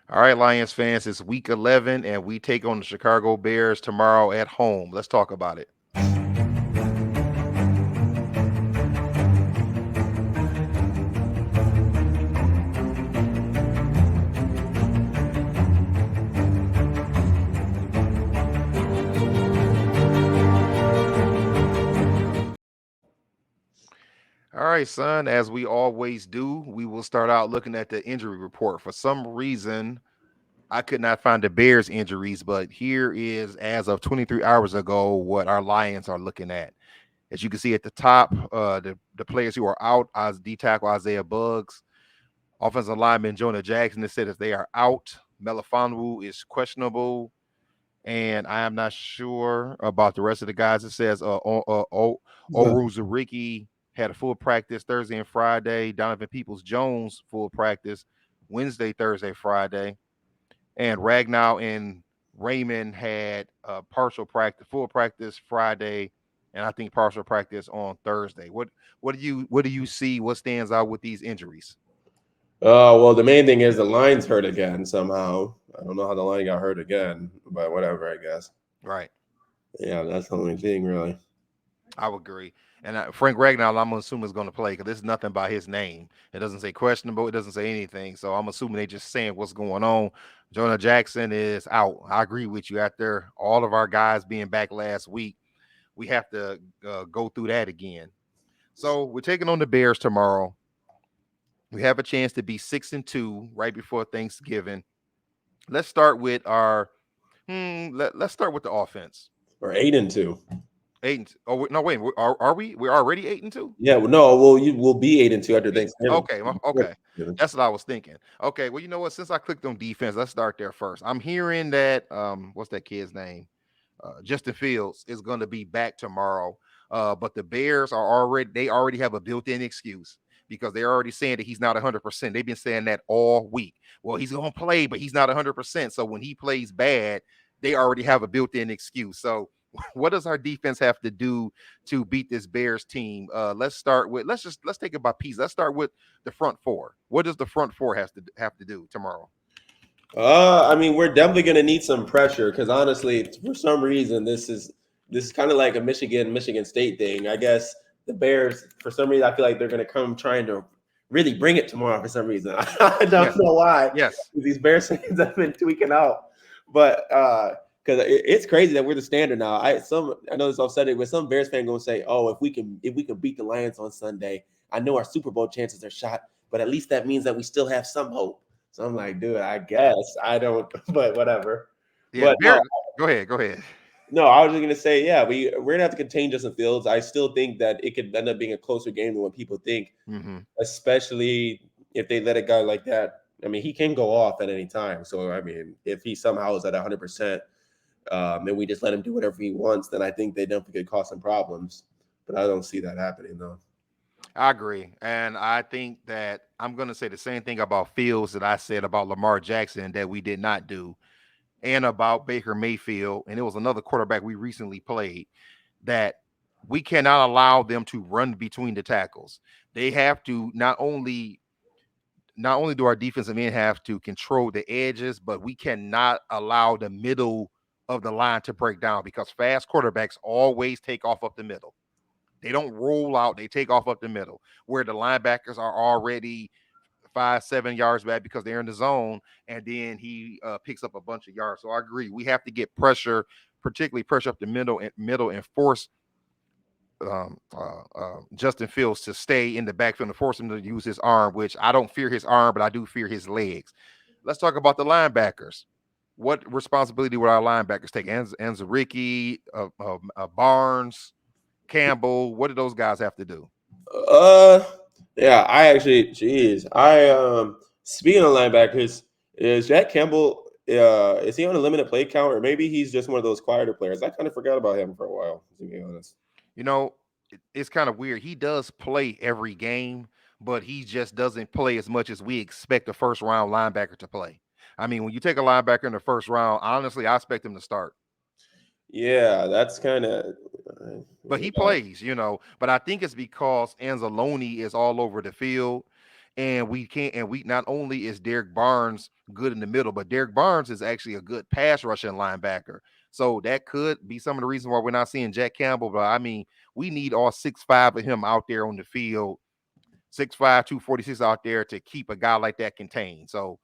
All right, Lions fans, it's week 11, and we take on the Chicago Bears tomorrow at home. Let's talk about it. All right, son, as we always do, we will start out looking at the injury report. For some reason, I could not find the Bears injuries, but here is, as of 23 hours ago, what our Lions are looking at. As you can see at the top, the players who are out, as D tackle Isaiah Buggs, offensive lineman Jonah Jackson, has said that they are out. Melifonwu is questionable, and I am not sure about the rest of the guys. It says Oruzariki had a full practice Thursday and Friday. Donovan Peoples Jones full practice Wednesday, Thursday, Friday, and Ragnow and Raymond had partial practice, full practice Friday, and I think partial practice on Thursday. What do you see? What stands out with these injuries? Well, the main thing is the line's hurt again somehow. I don't know how the line got hurt again, but whatever, I guess. Right. Yeah, that's the only thing, really. I would agree. And Frank Ragnow, I'm assuming is going to play because there's nothing by his name. It doesn't say questionable. It doesn't say anything. So I'm assuming they just saying what's going on. Jonah Jackson is out. I agree with you. After all of our guys being back last week, we have to go through that again. So we're taking on the Bears tomorrow. We have a chance to be 6-2 right before Thanksgiving. Let's start with our. Let's start with the offense. Or 8-2. Oh no, wait. Are we? We're already 8-2. Yeah, well, no, well, you will be 8-2 after Thanksgiving. Okay, okay. That's what I was thinking. Okay, well, you know what? Since I clicked on defense, let's start there first. I'm hearing that what's that kid's name? Justin Fields is going to be back tomorrow. But the Bears already have a built-in excuse because they're already saying that he's not 100%. They've been saying that all week. Well, he's going to play, but he's not 100%. So when he plays bad, they already have a built-in excuse. So what does our defense have to do to beat this Bears team? Let's take it by piece. Let's start with the front four. What does the front four have to do tomorrow? I mean, we're definitely gonna need some pressure because honestly, for some reason, this is kind of like a Michigan State thing. I guess the Bears, for some reason, I feel like they're gonna come trying to really bring it tomorrow for some reason. I don't Yes, know why. yes, These Bears fans have been tweaking out, but because it's crazy that we're the standard now. I know this offsetting, but some Bears fan gonna say, "Oh, if we can beat the Lions on Sunday, I know our Super Bowl chances are shot, but at least that means that we still have some hope." So I'm like, dude, I guess I don't, but whatever. yeah. The But no, Bears. Go ahead. Go ahead. no, I was just gonna say, yeah, we're gonna have to contain Justin Fields. I still think that it could end up being a closer game than what people think, Hmm. especially if they let a guy like that. I mean, he can go off at any time. So I mean, if he somehow is at 100%, and we just let him do whatever he wants, then I think they definitely could cause some problems. But I don't see that happening though. I agree, and I think that I'm going to say the same thing about Fields that I said about Lamar Jackson that we did not do, and about Baker Mayfield, and it was another quarterback we recently played that we cannot allow them to run between the tackles. They have to not only do our defensive end have to control the edges, but we cannot allow the middle of the line to break down because fast quarterbacks always take off up the middle. They don't roll out, they take off up the middle where the linebackers are already 5, 7 yards back because they're in the zone, and then he picks up a bunch of yards. So I agree. We have to get pressure, particularly pressure up the middle and force Justin Fields to stay in the backfield and force him to use his arm, which I don't fear his arm, but I do fear his legs. Let's talk about the linebackers. What responsibility would our linebackers take? Anzariki, Barnes, Campbell. What do those guys have to do? Uh, yeah, I actually, jeez, speaking of linebackers, is Jack Campbell? Is he on a limited play count, or maybe he's just one of those quieter players? I kind of forgot about him for a while, to be honest. You know, it's kind of weird. He does play every game, but he just doesn't play as much as we expect a first round linebacker to play. I mean, when you take a linebacker in the first round, honestly, I expect him to start. Yeah, that's kind of But he yeah. plays. But I think it's because Anzalone is all over the field. And we can't, and we not only is Derek Barnes good in the middle, but Derek Barnes is actually a good pass rushing linebacker. So that could be some of the reasons why we're not seeing Jack Campbell. But I mean, we need all 6'5" of him out there on the field, 6'5", 246 out there to keep a guy like that contained. So,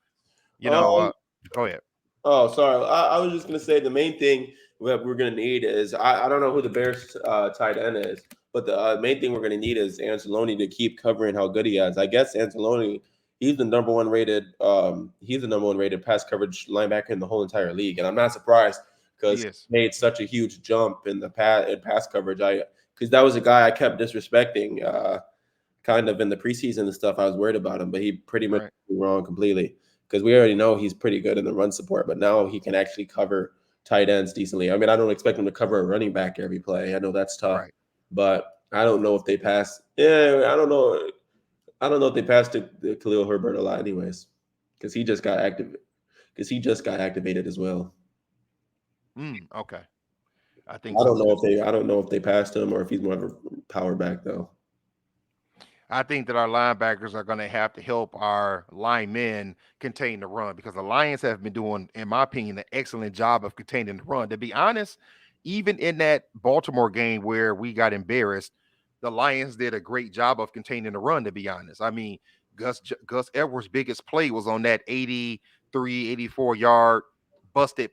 you know, Um, go ahead. Oh, sorry. I was just gonna say the main thing that we're gonna need is I don't know who the Bears tight end is, but the main thing we're gonna need is Anzalone to keep covering how good he is. I guess Anzalone, he's the number one rated pass coverage linebacker in the whole entire league, and I'm not surprised because He he is. made such a huge jump in the pass coverage. I because that was a guy I kept disrespecting. Kind of in the preseason and stuff, I was worried about him, but he pretty much Right. wrong completely because we already know he's pretty good in the run support. But now he can actually cover tight ends decently. I mean, I don't expect him to cover a running back every play. I know that's tough, Right. but I don't know if they pass. Yeah, I don't know. I don't know if they passed to Khalil Herbert a lot, anyways, because he just got active. Because he just got activated as well. Okay. I think so too. I don't know if they passed him or if he's more of a power back though. I think that our linebackers are going to have to help our linemen contain the run because the Lions have been doing, in my opinion, an excellent job of containing the run. To be honest, even in that Baltimore game where we got embarrassed, the Lions did a great job of containing the run. To be honest, I mean, Gus Edwards' biggest play was on that 83, 84 yard busted,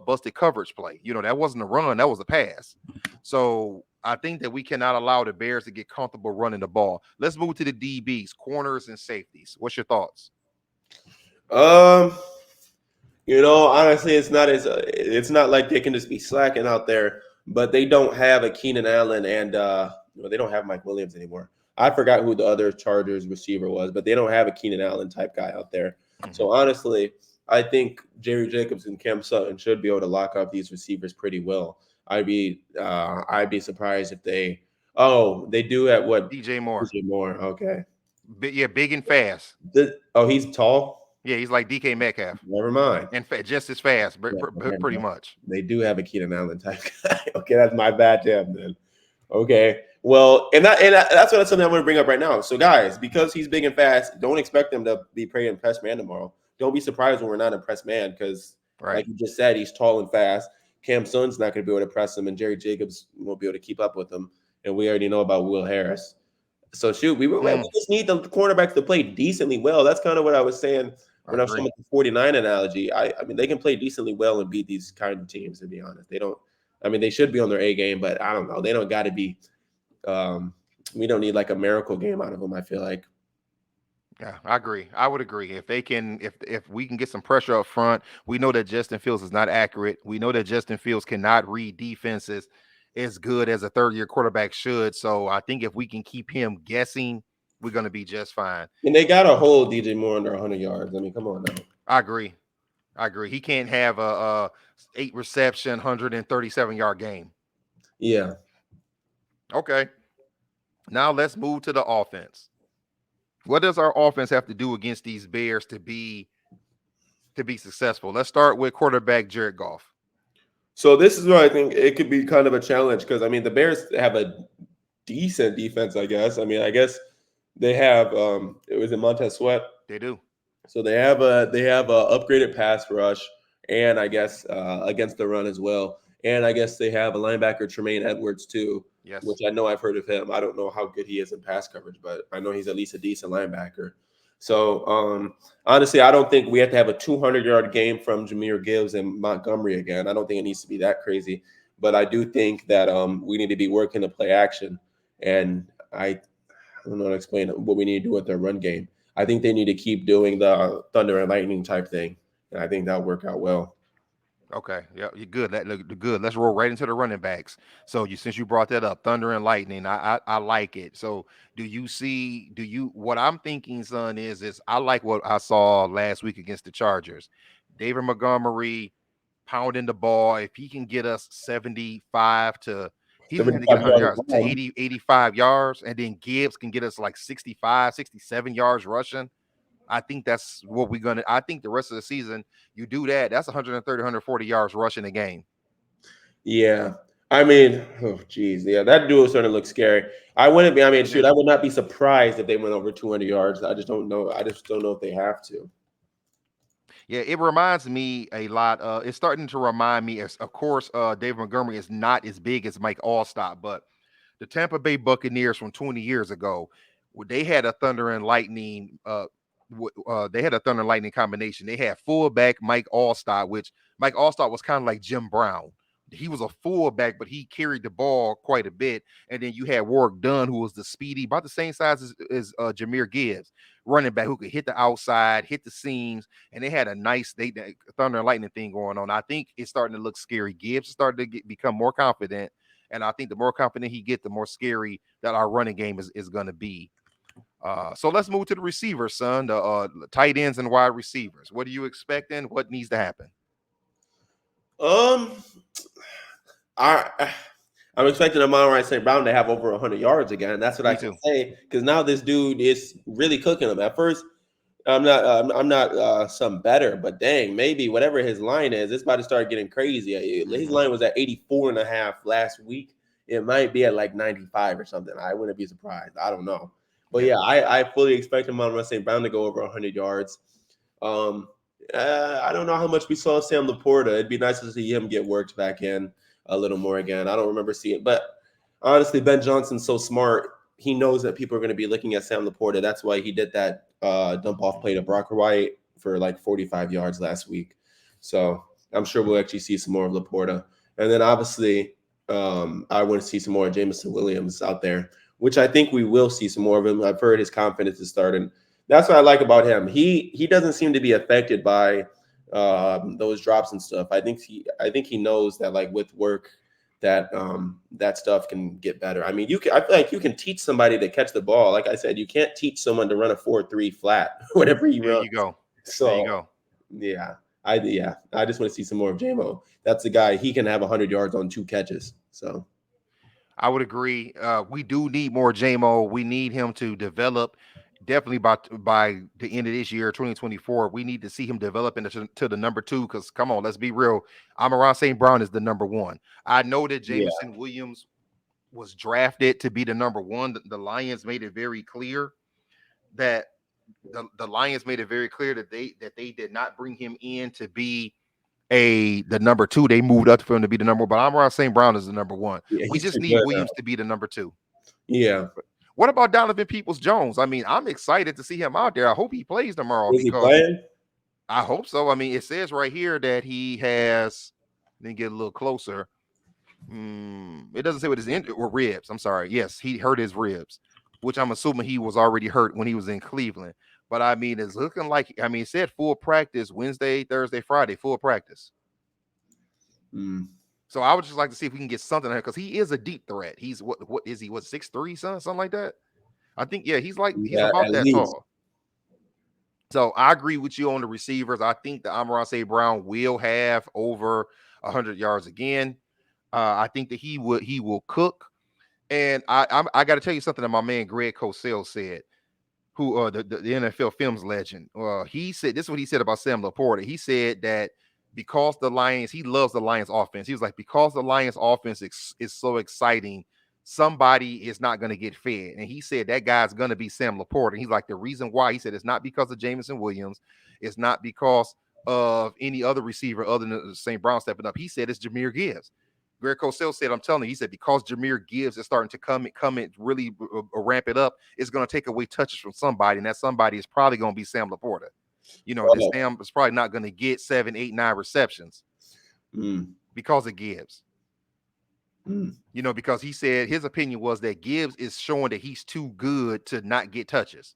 busted coverage play. That wasn't a run, that was a pass. So I think that we cannot allow the Bears to get comfortable running the ball. Let's move to the DBs, corners and safeties. What's your thoughts? Um, honestly, it's not like they can just be slacking out there, but they don't have a Keenan Allen and they don't have Mike Williams anymore. I forgot who the other Chargers receiver was, but they don't have a Keenan Allen type guy out there. Mhm. So honestly, I think Jerry Jacobs and Cam Sutton should be able to lock up these receivers pretty well. I'd be surprised if they do at what DJ Moore. DJ Moore. Okay. Yeah, big and fast. He's tall. Yeah, he's like DK Metcalf Never mind. and just as fast, Yeah, okay, pretty much. they do have a Keenan Allen type guy. Okay, that's my bad jam then. Okay, well, that's what something I'm going to bring up right now. So, guys, because he's big and fast, don't expect him to be praying press man tomorrow. Don't be surprised when we're not a press man because, Right. like you just said, he's tall and fast. Cam Sutton's not going to be able to press him, and Jerry Jacobs won't be able to keep up with him. And we already know about Will Harris. So shoot, we Mm, just need the cornerbacks to play decently well. That's kind of what I was saying I when I was talking agree. about the 49 analogy. I mean, they can play decently well and beat these kind of teams, to be honest. They don't, I mean, they should be on their A game, but I don't know. They don't got to be, um, we don't need like a miracle game out of them, I feel like. Yeah, I agree. I would agree. If they can, if we can get some pressure up front, we know that Justin Fields is not accurate. We know that Justin Fields cannot read defenses as good as a third-year quarterback should. So I think if we can keep him guessing, we're going to be just fine. And they got to hold DJ Moore under 100 yards. I mean, come on now. I agree. I agree. He can't have a 8 reception, 137-yard game. Yeah. Okay. Now let's move to the offense. What does our offense have to do against these Bears to be successful? Let's start with quarterback Jared Goff. So this is where I think it could be kind of a challenge because, I mean, the Bears have a decent defense, I guess. I mean, I guess they have, it was in Montez Sweat. They do. So they have a upgraded pass rush, and I guess against the run as well. And I guess they have a linebacker Tremaine Edwards too, which Yes. I know I've heard of him. I don't know how good he is in pass coverage, but I know he's at least a decent linebacker. So honestly, I don't think we have to have a 200-yard game from Jameer Gibbs and Montgomery again. I don't think it needs to be that crazy, but I do think that we need to be working to play action, and I don't know how to explain what we need to do with their run game. I think they need to keep doing the thunder and lightning type thing, and I think that'll work out well. Okay. Yeah, you're good. That look good. Let's roll right into the running backs. So since you brought that up, thunder and lightning, I like it. So what I'm thinking, son, is I like what I saw last week against the Chargers. David Montgomery pounding the ball. If he can get us 75 to he doesn't have to get 75 100 yards yards to long. 80, 85 yards, and then Gibbs can get us like 65, 67 yards rushing. I think that's what we're gonna. I think the rest of the season, you do that. That's 130, 140 yards rushing a game. Yeah. I mean, oh geez, yeah, that duo starting to look scary. I wouldn't be. I mean, Yeah. shoot, I would not be surprised if they went over 200 yards. I just don't know. I just don't know if they have to. Yeah, it reminds me a lot. It's starting to remind me, as of course, David Montgomery is not as big as Mike Allstott, but the Tampa Bay Buccaneers from 20 years ago, they had a thunder and lightning. They had a thunder and lightning combination. They had fullback Mike Allstott, which Mike Allstott was kind of like Jim Brown. He was a fullback, but he carried the ball quite a bit. And then you had Warwick Dunn, who was the speedy, about the same size as Jameer Gibbs, running back who could hit the outside, hit the seams, and they had a nice thunder and lightning thing going on. I think it's starting to look scary. Gibbs is starting to become more confident, and I think the more confident he get, the more scary that our running game is going to be. So let's move to the receivers, son. The tight ends and wide receivers. What are you expecting? What needs to happen? Um, I I'm expecting Amon St. Brown to have over 100 yards again. That's what I Me can too. say because now this dude is really cooking them. At first, I'm not some better, but dang, maybe whatever his line is, it's about to start getting crazy. His Hmm. line was at 84.5 last week. It might be at like 95 or something. I wouldn't be surprised. I don't know. But Yeah. yeah, I fully expect Amon St. Brown to go over 100 yards. Um, I don't know how much we saw Sam Laporta. It'd be nice to see him get worked back in a little more again. I don't remember seeing, but honestly, Ben Johnson's so smart. He knows that people are going to be looking at Sam Laporta. That's why he did that dump off play to Brock White for like 45 yards last week. So I'm sure we'll actually see some more of Laporta. And then obviously, I want to see some more of Jameson Williams out there, which I think we will see some more of him. I've heard his confidence is starting. That's what I like about him. He doesn't seem to be affected by those drops and stuff. I think he knows that like with work that stuff can get better. I mean, you can I feel like you can teach somebody to catch the ball. Like I said, you can't teach someone to run a 4-3 flat, whatever he There runs. you go. There you So go. yeah, I just want to see some more of JMO. That's the guy. He can have 100 yards on 2 catches. So I would agree. We do need more JMO. We need him to develop. Definitely by the end of this year, 2024, we need to see him develop into to the number two. Because come on, let's be real. Amon St. Brown is the number one. I know that yeah, Jameson Williams was drafted to be the number one. The Lions made it very clear that the Lions made it very clear that they did not bring him in to be the number two. They moved up for him to be the number one. But Amon St. Brown is the number one. yeah, We he's just too need good now. Williams to be the number two. Yeah, What about Donovan Peoples Jones? I mean, I'm excited to see him out there. I hope he plays tomorrow is he because playing? I hope so. I mean, it says right here that he has. Let me get a little closer. It doesn't say what his or ribs. I'm sorry. Yes, he hurt his ribs, which I'm assuming he was already hurt when he was in Cleveland. But I mean, it's looking like it said full practice Wednesday, Thursday, Friday, full practice. Mm, So I would just like to see if we can get something there because he is a deep threat. He's what is he? What 6'3", something like that? I think yeah, he's yeah, about at that least. tall. So I agree with you on the receivers. I think that Amon St. Brown will have over 100 yards again. I think that he will cook. And I got to tell you something that my man Greg Cosell said, who the NFL films legend. He said this is what he said about Sam Laporta. He said that because the Lions, he loves the Lions offense. He was like, because the Lions offense is so exciting, somebody is not going to get fed. And he said that guy's going to be Sam Laporta. He's like, the reason why, he said, it's not because of Jameson Williams. It's not because of any other receiver other than St. Brown stepping up. He said it's Jameer Gibbs. Greg Cosell said, I'm telling you, he said, because Jameer Gibbs is starting to come and really ramp it up, it's going to take away touches from somebody, and that somebody is probably going to be Sam Laporta. You know, this Oh, Sam is probably not going to get 7, 8, 9 receptions mm, because of Gibbs. mm. You know, because he said his opinion was that Gibbs is showing that he's too good to not get touches.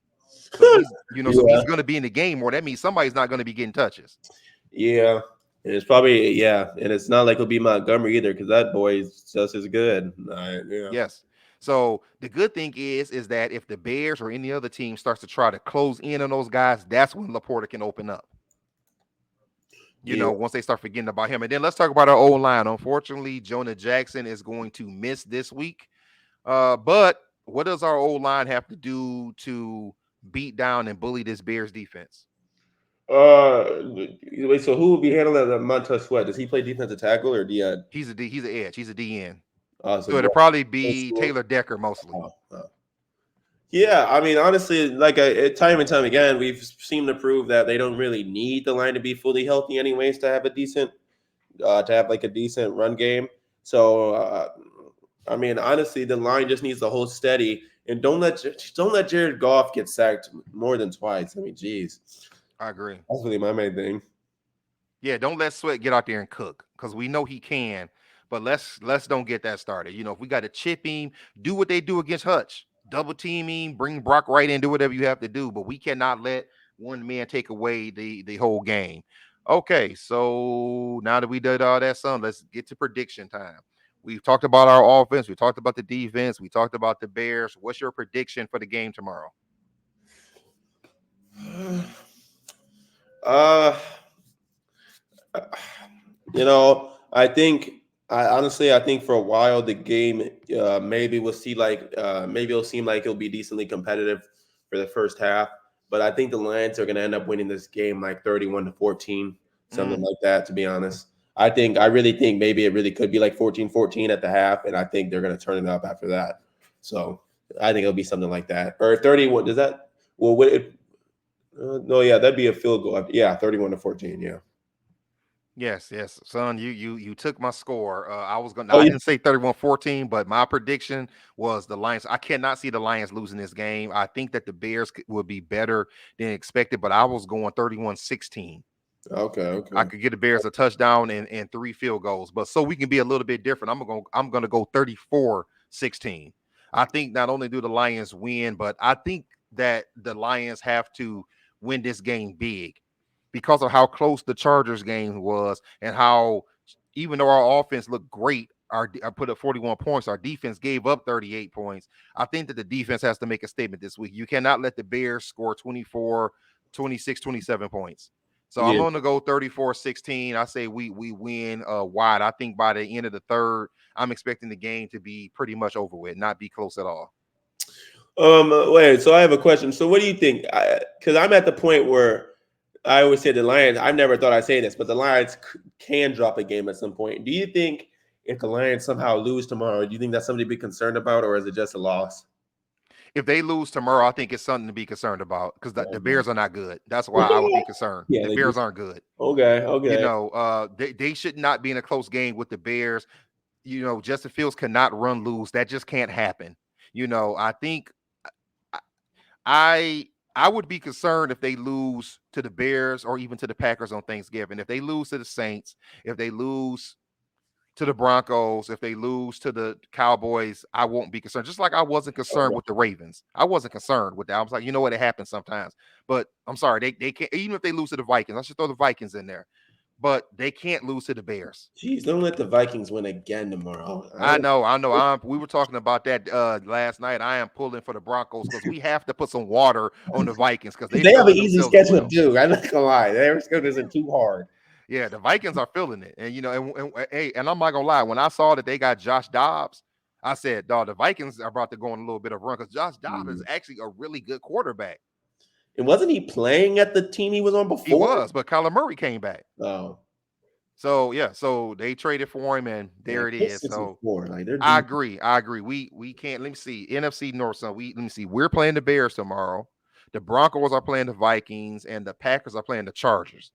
So so Yeah, he's going to be in the game more. That means somebody's not going to be getting touches. yeah. And it's probably yeah, and it's not like it'll be Montgomery either because that boy is just as good. Yeah. Yes. So the good thing is that if the Bears or any other team starts to try to close in on those guys, that's when Laporta can open up. You Yeah. know, once they start forgetting about him. And then let's talk about our old line. Unfortunately, Jonah Jackson is going to miss this week. But what does our old line have to do to beat down and bully this Bears defense? Wait. So who will be handling that Montez Sweat? Does he play defensive tackle or DN? He's an edge. He's a DN. So So it'll go probably to be school. Taylor Decker mostly. Yeah, I mean, honestly, like time and time again, we've seemed to prove that they don't really need the line to be fully healthy, anyways, to have a decent, to have like a decent run game. So, I mean, honestly, the line just needs to hold steady and don't let Jared Goff get sacked more than twice. I mean, geez, I agree. that's really my main thing. Yeah, don't let Sweat get out there and cook because we know he can. But let's don't get that started. You know, if we got to chip him, do what they do against Hutch, double team him, bring Brock right in, do whatever you have to do. But we cannot let one man take away the whole game. Okay, so now that we did all that, son, let's get to prediction time. We've talked about our offense. We talked about the defense. We talked about the Bears. What's your prediction for the game tomorrow? Uh, I think I think for a while the game maybe we'll see like maybe it'll seem like it'll be decently competitive for the first half, but I think the Lions are going to end up winning this game like 31-14, something Mm, like that. To be honest, I really think maybe it really could be like 14-14 at the half, and I think they're going to turn it up after that. So I think it'll be something like that or 31. Does that? Well, would it? No, yeah, that'd be a field goal. Yeah, 31-14. Yeah. yes, yes, son. You took my score. I was gonna. Oh, I yeah. didn't say 31-14, but my prediction was the Lions. I cannot see the Lions losing this game. I think that the Bears would be better than expected, but I was going 31-16. Okay. I Okay. could get the Bears a touchdown and three field goals. But so we can be a little bit different. I'm gonna go 34-16. I think not only do the Lions win, but I think that the Lions have to win this game big because of how close the Chargers game was and how even though our offense looked great, I put up 41 points, our defense gave up 38 points. I think that the defense has to make a statement this week. You cannot let the Bears score 24, 26, 27 points. So I'm Yeah. going to go 34-16. I say we win wide. I think by the end of the third, I'm expecting the game to be pretty much over with, not be close at all. Wait. So I have a question. So what do you think? Because I'm at the point where I always say the Lions. I never thought I'd say this, but the Lions can drop a game at some point. Do you think if the Lions somehow lose tomorrow, do you think that's something to be concerned about, or is it just a loss? If they lose tomorrow, I think it's something to be concerned about because the Okay. Bears are not good. That's why I would be concerned. Yeah. The They Bears just aren't good. okay. You Okay. know, they should not be in a close game with the Bears. You know, Justin Fields cannot run loose. That just can't happen. You know, I think I I would be concerned if they lose to the Bears or even to the Packers on Thanksgiving. If they lose to the Saints, if they lose to the Broncos, if they lose to the Cowboys, I won't be concerned. Just like I wasn't concerned Okay. with the Ravens. I wasn't concerned with that. I was like, you know what, it happens sometimes. But I'm sorry, they can't even if they lose to the Vikings, I should throw the Vikings in there. But they can't lose to the Bears. Jeez, don't let the Vikings win again tomorrow. I know, I know. We were talking about that last night. I am pulling for the Broncos because we have to put some water on the Vikings because they They have an feeling easy themselves as schedule, well. too. I'm not gonna lie. Their schedule isn't too hard. Yeah, the Vikings are feeling it, and you know, hey, and I'm not gonna lie. When I saw that they got Josh Dobbs, I said, "Dog, the Vikings are about to go on a little bit of run because Josh Dobbs is Mm. actually a really good quarterback. And wasn't he playing at the team he was on He before? was, but Kyler Murray came back. Oh, So yeah, so they traded for him, and man, there it they're is. six and So four. Like they're I deep. agree. I agree. We can't. Let me see. NFC North. So let me see. We're playing the Bears tomorrow. The Broncos are playing the Vikings, and the Packers are playing the Chargers.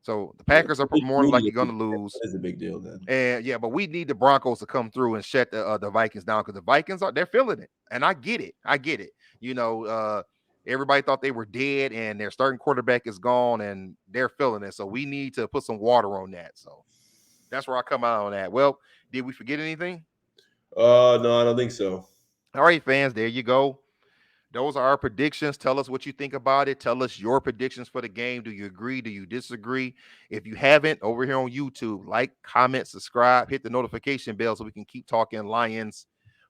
So the Yeah, Packers are Big more than Rudy is likely going to lose. a big deal then. And yeah, but we need the Broncos to come through and shut the Vikings down because the Vikings are they're feeling it, and I get it. I get it. You know, everybody thought they were dead, and their starting quarterback is gone, and they're feeling it. So we need to put some water on that. So that's where I come out on that. Well, did we forget anything? No, I don't think so. All right, fans, there you go. Those are our predictions. Tell us what you think about it. Tell us your predictions for the game. Do you agree? Do you disagree? If you haven't, over here on YouTube, like, comment, subscribe, hit the notification bell so we can keep talking Lions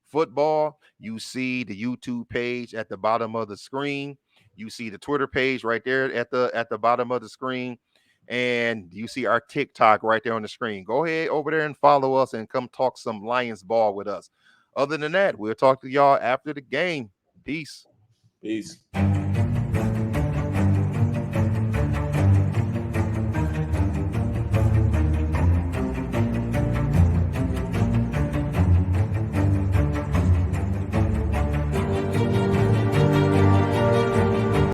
football. You see the YouTube page at the bottom of the screen. You see the Twitter page right there at the bottom of the screen. And you see our TikTok right there on the screen. Go ahead over there and follow us and come talk some Lions ball with us. Other than that, we'll talk to y'all after the game. Peace. Peace.